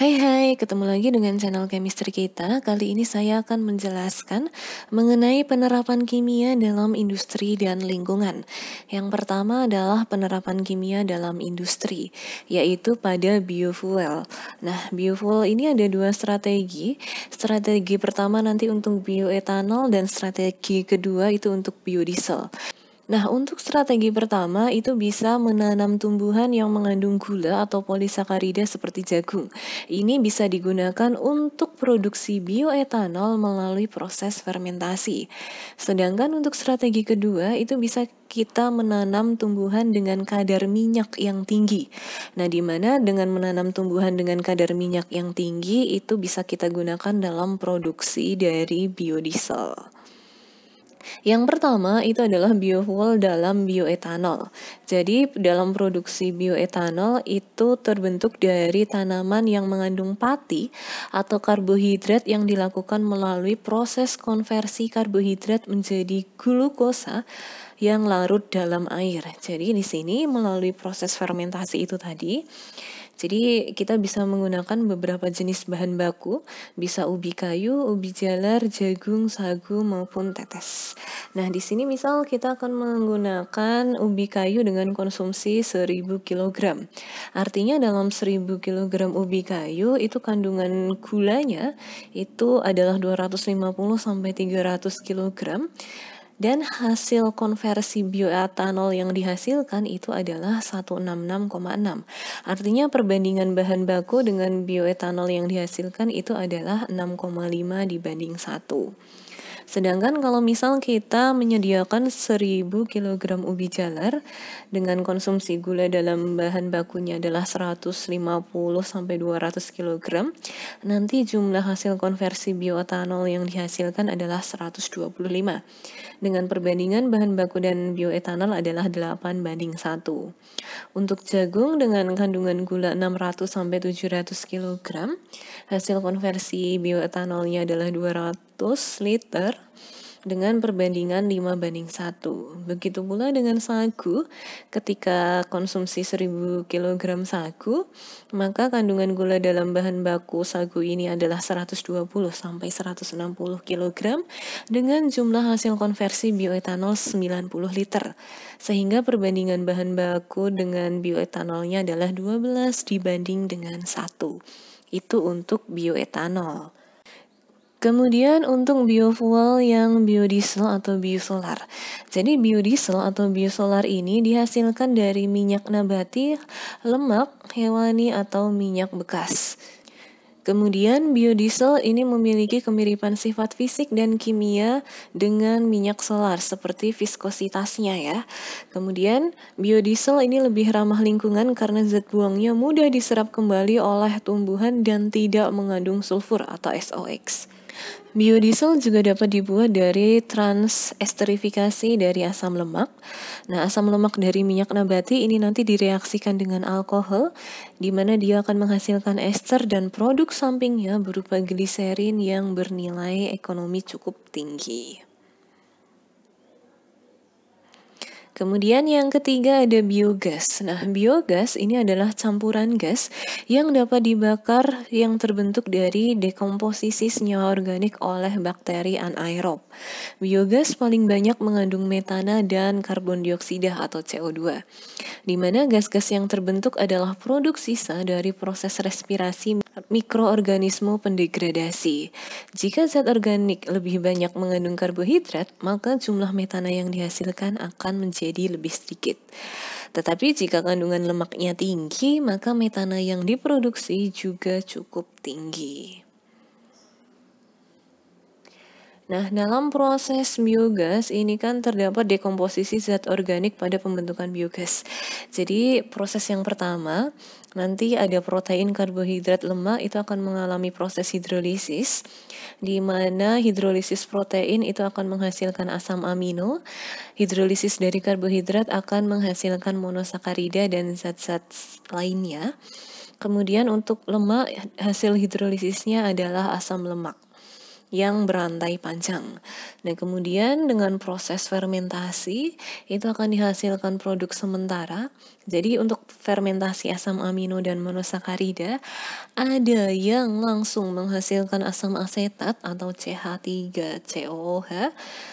Hai hai, ketemu lagi dengan channel chemistry kita. Kali ini saya akan menjelaskan mengenai penerapan kimia dalam industri dan lingkungan. Yang pertama adalah penerapan kimia dalam industri, yaitu pada biofuel. Nah, biofuel ini ada dua strategi. Strategi pertama nanti untuk bioetanol dan strategi kedua itu untuk biodiesel. Nah, untuk strategi pertama itu bisa menanam tumbuhan yang mengandung gula atau polisakarida seperti jagung. Ini bisa digunakan untuk produksi bioetanol melalui proses fermentasi. Sedangkan untuk strategi kedua itu bisa kita menanam tumbuhan dengan kadar minyak yang tinggi. Nah, di mana dengan menanam tumbuhan dengan kadar minyak yang tinggi itu bisa kita gunakan dalam produksi dari biodiesel. Yang pertama itu adalah biofuel dalam bioetanol. Jadi dalam produksi bioetanol itu terbentuk dari tanaman yang mengandung pati atau karbohidrat yang dilakukan melalui proses konversi karbohidrat menjadi glukosa yang larut dalam air. Jadi di sini melalui proses fermentasi itu tadi, jadi kita bisa menggunakan beberapa jenis bahan baku, bisa ubi kayu, ubi jalar, jagung, sagu, maupun tetes. Nah, di sini misal kita akan menggunakan ubi kayu dengan konsumsi 1000 kg. Artinya dalam 1000 kg ubi kayu itu kandungan gulanya itu adalah 250 sampai 300 kg. Dan hasil konversi bioetanol yang dihasilkan itu adalah 166,6. Artinya perbandingan bahan baku dengan bioetanol yang dihasilkan itu adalah 6,5 dibanding 1. Sedangkan kalau misal kita menyediakan 1000 kg ubi jalar dengan konsumsi gula dalam bahan bakunya adalah 150 sampai 200 kg, nanti jumlah hasil konversi bioetanol yang dihasilkan adalah 125. Dengan perbandingan bahan baku dan bioetanol adalah 8:1. Untuk jagung dengan kandungan gula 600 sampai 700 kg, hasil konversi bioetanolnya adalah 200 liter dengan perbandingan 5:1. Begitu pula dengan sagu, ketika konsumsi 1000 kg sagu, maka kandungan gula dalam bahan baku sagu ini adalah 120 sampai 160 kg dengan jumlah hasil konversi bioetanol 90 liter. Sehingga perbandingan bahan baku dengan bioetanolnya adalah 12 dibanding dengan 1. Itu untuk bioetanol. Kemudian untuk biofuel yang biodiesel atau biosolar. Jadi biodiesel atau biosolar ini dihasilkan dari minyak nabati, lemak hewani atau minyak bekas. Kemudian biodiesel ini memiliki kemiripan sifat fisik dan kimia dengan minyak solar seperti viskositasnya ya. Kemudian biodiesel ini lebih ramah lingkungan karena zat buangnya mudah diserap kembali oleh tumbuhan dan tidak mengandung sulfur atau SOX. Biodiesel juga dapat dibuat dari transesterifikasi dari asam lemak. Nah, asam lemak dari minyak nabati ini nanti direaksikan dengan alkohol, di mana dia akan menghasilkan ester dan produk sampingnya berupa gliserin yang bernilai ekonomi cukup tinggi. Kemudian yang ketiga ada biogas. Nah, biogas ini adalah campuran gas yang dapat dibakar yang terbentuk dari dekomposisi senyawa organik oleh bakteri anaerob. Biogas paling banyak mengandung metana dan karbon dioksida atau CO2, di mana gas-gas yang terbentuk adalah produk sisa dari proses respirasi mikroorganisme pendegradasi. Jika zat organik lebih banyak mengandung karbohidrat, maka jumlah metana yang dihasilkan akan menjadi lebih sedikit. Tetapi jika kandungan lemaknya tinggi, maka metana yang diproduksi juga cukup tinggi. Nah, dalam proses biogas ini kan terdapat dekomposisi zat organik pada pembentukan biogas. Jadi, proses yang pertama, nanti ada protein, karbohidrat, lemak itu akan mengalami proses hidrolisis, di mana hidrolisis protein itu akan menghasilkan asam amino, hidrolisis dari karbohidrat akan menghasilkan monosakarida dan zat-zat lainnya. Kemudian untuk lemak, hasil hidrolisisnya adalah asam lemak. yang berantai panjang. Nah, kemudian dengan proses fermentasi itu akan dihasilkan produk sementara. Jadi untuk fermentasi asam amino dan monosakarida ada yang langsung menghasilkan asam asetat atau CH3COOH,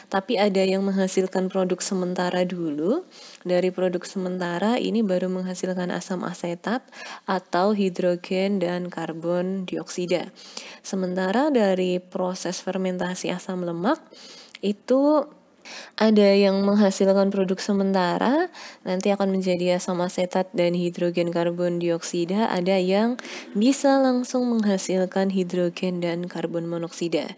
tapi ada yang menghasilkan produk sementara dulu. Dari produk sementara ini baru menghasilkan asam asetat atau hidrogen dan karbon dioksida. Sementara dari proses fermentasi asam lemak itu ada yang menghasilkan produk sementara, nanti akan menjadi asam asetat dan hidrogen karbon dioksida. Ada yang bisa langsung menghasilkan hidrogen dan karbon monoksida.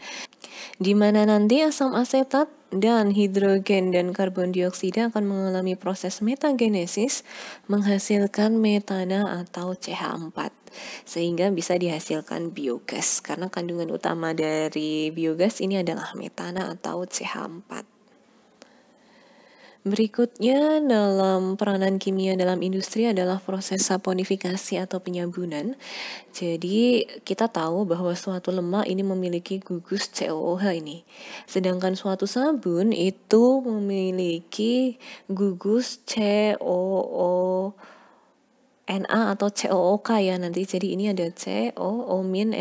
Di mana nanti asam asetat dan hidrogen dan karbon dioksida akan mengalami proses metagenesis menghasilkan metana atau CH4 sehingga bisa dihasilkan biogas karena kandungan utama dari biogas ini adalah metana atau CH4. Berikutnya dalam peranan kimia dalam industri adalah proses saponifikasi atau penyabunan. Jadi kita tahu bahwa suatu lemak ini memiliki gugus COOH ini. Sedangkan suatu sabun itu memiliki gugus COONA atau COOK ya nanti. Jadi ini ada COO-Na+.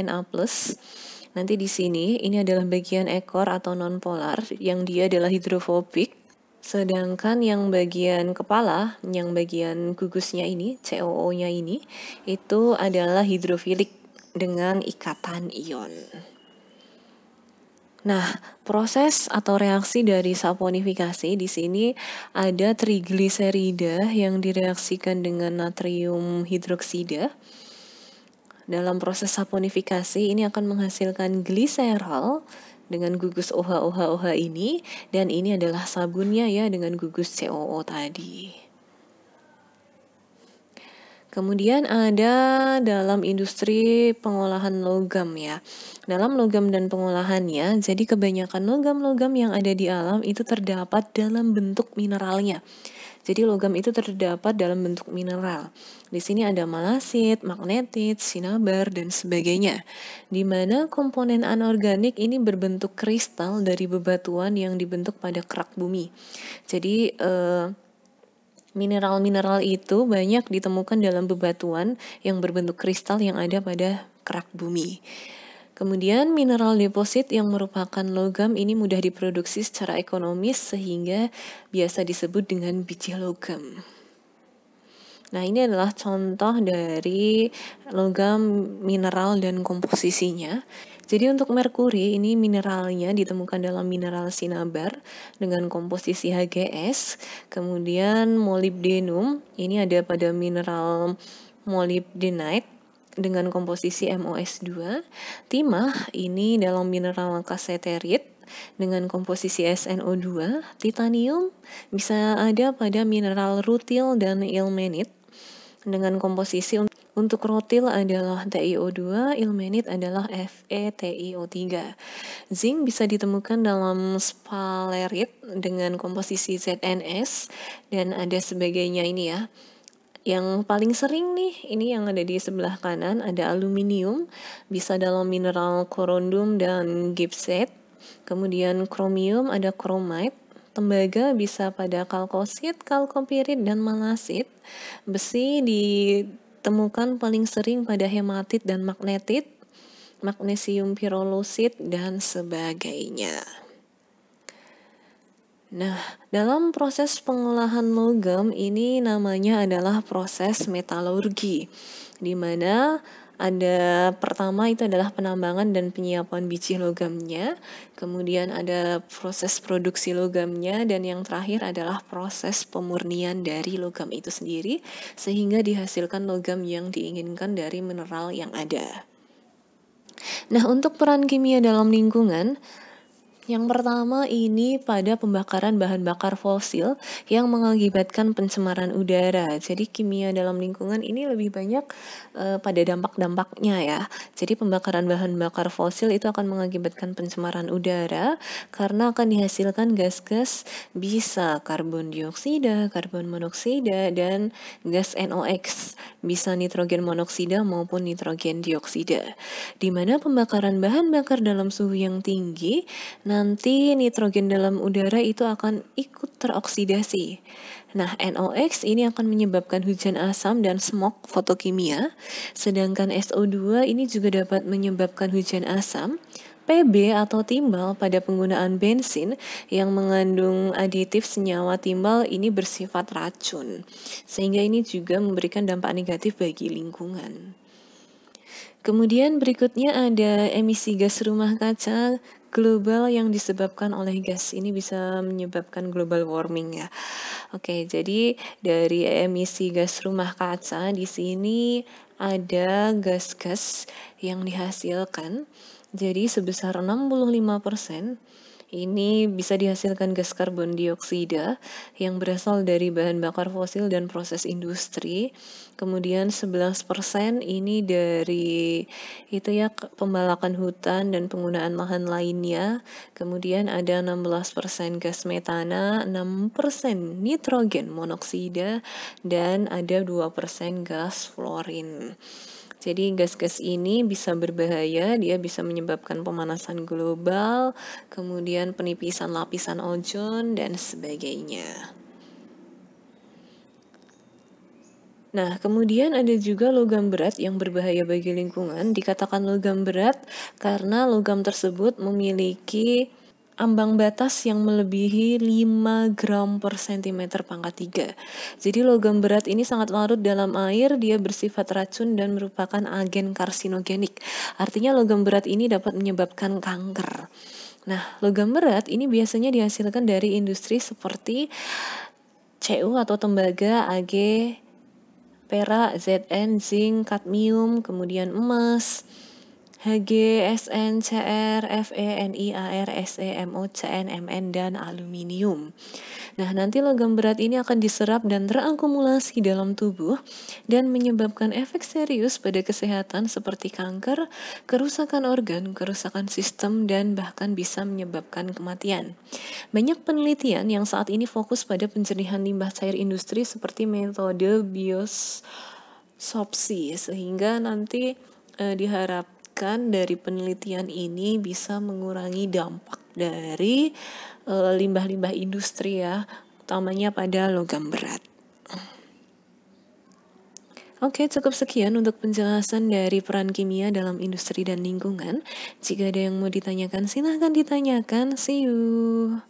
Nanti di sini ini adalah bagian ekor atau nonpolar yang dia adalah hidrofobik. Sedangkan yang bagian kepala, yang bagian gugusnya ini, COO-nya ini, itu adalah hidrofilik dengan ikatan ion. Nah, proses atau reaksi dari saponifikasi di sini ada trigliserida yang direaksikan dengan natrium hidroksida. Dalam proses saponifikasi ini akan menghasilkan gliserol dengan gugus OH ini, dan ini adalah sabunnya ya dengan gugus COO tadi. Kemudian ada dalam industri pengolahan logam ya. Dalam logam dan pengolahannya, jadi kebanyakan logam-logam yang ada di alam itu terdapat dalam bentuk mineralnya. Jadi logam itu terdapat dalam bentuk mineral. Di sini ada malasit, magnetit, sinabar, dan sebagainya. Di mana komponen anorganik ini berbentuk kristal dari bebatuan yang dibentuk pada kerak bumi. Jadi mineral-mineral itu banyak ditemukan dalam bebatuan yang berbentuk kristal yang ada pada kerak bumi. Kemudian mineral deposit yang merupakan logam ini mudah diproduksi secara ekonomis sehingga biasa disebut dengan biji logam. Nah, ini adalah contoh dari logam mineral dan komposisinya. Jadi untuk merkuri ini mineralnya ditemukan dalam mineral sinabar dengan komposisi HGS. Kemudian molybdenum ini ada pada mineral molybdenite dengan komposisi MoS2. Timah ini dalam mineral kaseterit dengan komposisi SNO2. Titanium bisa ada pada mineral rutil dan ilmenit dengan komposisi untuk rutil adalah TiO2, ilmenit adalah FeTiO3. Zinc bisa ditemukan dalam sphalerite dengan komposisi ZnS dan ada sebagainya ini ya. Yang paling sering nih, ini yang ada di sebelah kanan, ada aluminium, bisa dalam mineral korundum dan gibbsite. Kemudian kromium ada chromite. Tembaga bisa pada kalkosit, kalkopirit, dan malasit. Besi ditemukan paling sering pada hematit dan magnetit, magnesium pirolusit, dan sebagainya. Nah, dalam proses pengolahan logam ini namanya adalah proses metalurgi, di mana ada pertama itu adalah penambangan dan penyiapan biji logamnya, kemudian ada proses produksi logamnya, dan yang terakhir adalah proses pemurnian dari logam itu sendiri, sehingga dihasilkan logam yang diinginkan dari mineral yang ada. Nah, untuk peran kimia dalam lingkungan, Yang pertama ini pada pembakaran bahan bakar fosil yang mengakibatkan pencemaran udara. Jadi kimia dalam lingkungan ini lebih banyak pada dampak-dampaknya ya. Jadi pembakaran bahan bakar fosil itu akan mengakibatkan pencemaran udara karena akan dihasilkan gas-gas bisa karbon dioksida, karbon monoksida, dan gas NOx, bisa nitrogen monoksida maupun nitrogen dioksida. Di mana pembakaran bahan bakar dalam suhu yang tinggi nanti nitrogen dalam udara itu akan ikut teroksidasi. Nah, NOx ini akan menyebabkan hujan asam dan smog fotokimia, sedangkan SO2 ini juga dapat menyebabkan hujan asam, PB atau timbal pada penggunaan bensin yang mengandung aditif senyawa timbal ini bersifat racun, sehingga ini juga memberikan dampak negatif bagi lingkungan. Kemudian berikutnya ada emisi gas rumah kaca global yang disebabkan oleh gas. Ini bisa menyebabkan global warming ya. Oke, jadi dari emisi gas rumah kaca di sini ada gas-gas yang dihasilkan. Jadi sebesar 65% ini bisa dihasilkan gas karbon dioksida yang berasal dari bahan bakar fosil dan proses industri. Kemudian 11% ini dari itu ya pembalakan hutan dan penggunaan lahan lainnya. Kemudian ada 16% gas metana, 6% nitrogen monoksida, dan ada 2% gas fluorin. Jadi gas-gas ini bisa berbahaya, dia bisa menyebabkan pemanasan global, kemudian penipisan lapisan ozon, dan sebagainya. Nah, kemudian ada juga logam berat yang berbahaya bagi lingkungan. Dikatakan logam berat karena logam tersebut memiliki ambang batas yang melebihi 5 gram per sentimeter pangkat 3. Jadi logam berat ini sangat larut dalam air, dia bersifat racun dan merupakan agen karsinogenik. Artinya logam berat ini dapat menyebabkan kanker. Nah, logam berat ini biasanya dihasilkan dari industri seperti CU atau tembaga, AG, perak, Zn, zinc, kadmium, kemudian emas, Hg, Sn, Cr, Fe, Ni, Ar, Se, Mo, Cn, Mn, dan aluminium. Nah, nanti logam berat ini akan diserap dan terakumulasi dalam tubuh dan menyebabkan efek serius pada kesehatan seperti kanker, kerusakan organ, kerusakan sistem, dan bahkan bisa menyebabkan kematian. Banyak penelitian yang saat ini fokus pada penjernihan limbah cair industri seperti metode biosopsi, sehingga nanti diharapkan dari penelitian ini bisa mengurangi dampak dari limbah-limbah industri ya, utamanya pada logam berat. Oke, cukup sekian untuk penjelasan dari peran kimia dalam industri dan lingkungan. Jika ada yang mau ditanyakan, silahkan ditanyakan. See you.